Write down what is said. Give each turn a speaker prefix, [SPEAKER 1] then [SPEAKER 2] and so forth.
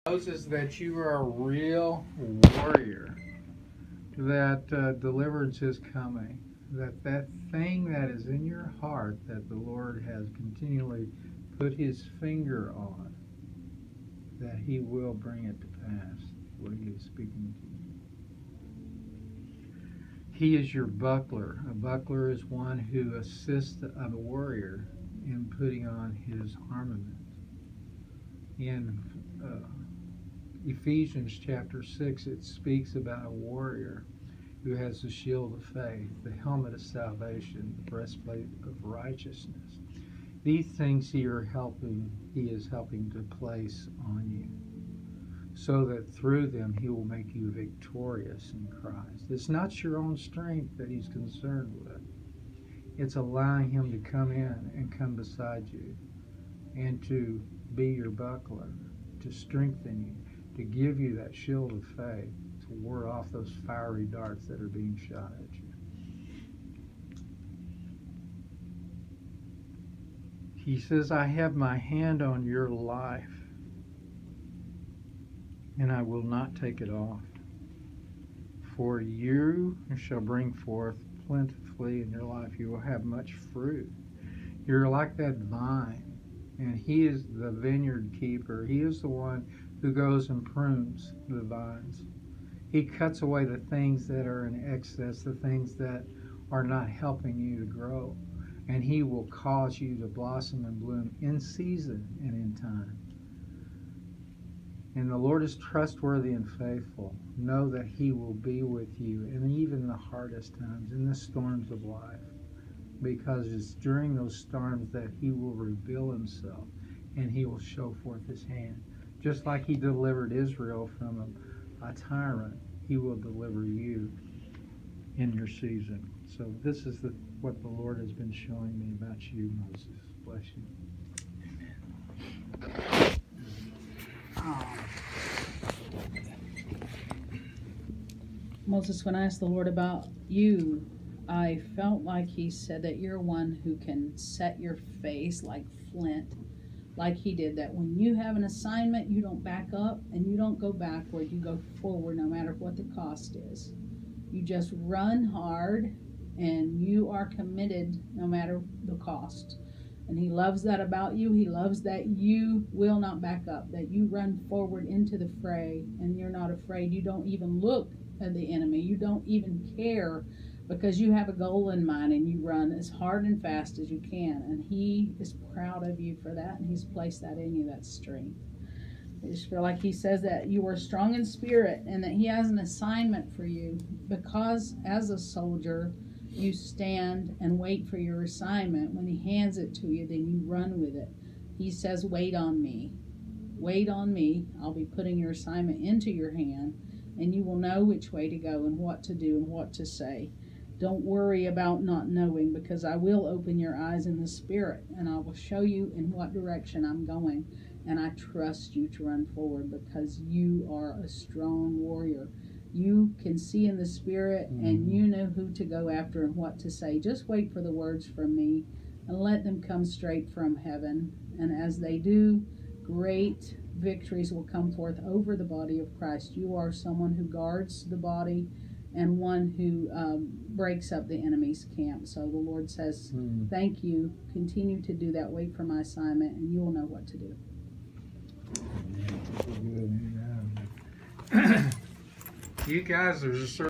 [SPEAKER 1] Moses, that you are a real warrior, that deliverance is coming, that thing that is in your heart that the Lord has continually put his finger on, that he will bring it to pass, what he is speaking to you. He is your buckler. A buckler is one who assists a warrior in putting on his armament. In Ephesians chapter 6, it speaks about a warrior who has the shield of faith, the helmet of salvation, the breastplate of righteousness. These things he is helping to place on you, so that through them he will make you victorious in Christ. It's not your own strength that he's concerned with. It's allowing him to come in and come beside you and to be your buckler, to strengthen you, to give you that shield of faith, to ward off those fiery darts that are being shot at you. He says, I have my hand on your life, and I will not take it off. For you shall bring forth plentifully in your life. You will have much fruit. You're like that vine, and he is the vineyard keeper. He is the one who goes and prunes the vines. He cuts away the things that are in excess, the things that are not helping you to grow. And he will cause you to blossom and bloom in season and in time. And the Lord is trustworthy and faithful. Know that he will be with you in even the hardest times, in the storms of life. Because it's during those storms that he will reveal himself and he will show forth his hand. Just like he delivered Israel from a tyrant, he will deliver you in your season. So this is what the Lord has been showing me about you, Moses. Bless you.
[SPEAKER 2] Moses, when I asked the Lord about you, I felt like he said that you're one who can set your face like flint, like he did, that when you have an assignment, you don't back up and you don't go backward. You go forward no matter what the cost is. You just run hard and you are committed no matter the cost. And he loves that about you. He loves that you will not back up, that you run forward into the fray and you're not afraid. You don't even look at the enemy. You don't even care, because you have a goal in mind and you run as hard and fast as you can. And he is proud of you for that, and he's placed that in you, that strength. I just feel like he says that you are strong in spirit and that he has an assignment for you, because as a soldier, you stand and wait for your assignment. When he hands it to you, then you run with it. He says, wait on me. Wait on me. I'll be putting your assignment into your hand, and you will know which way to go and what to do and what to say. Don't worry about not knowing, because I will open your eyes in the spirit and I will show you in what direction I'm going. And I trust you to run forward, because you are a strong warrior. You can see in the spirit and you know who to go after and what to say. Just wait for the words from me and let them come straight from heaven. And as they do, great victories will come forth over the body of Christ. You are someone who guards the body and one who breaks up the enemy's camp. So the Lord says, thank you. Continue to do that. Wait for my assignment, and you will know what to do.
[SPEAKER 1] You guys, there's a certain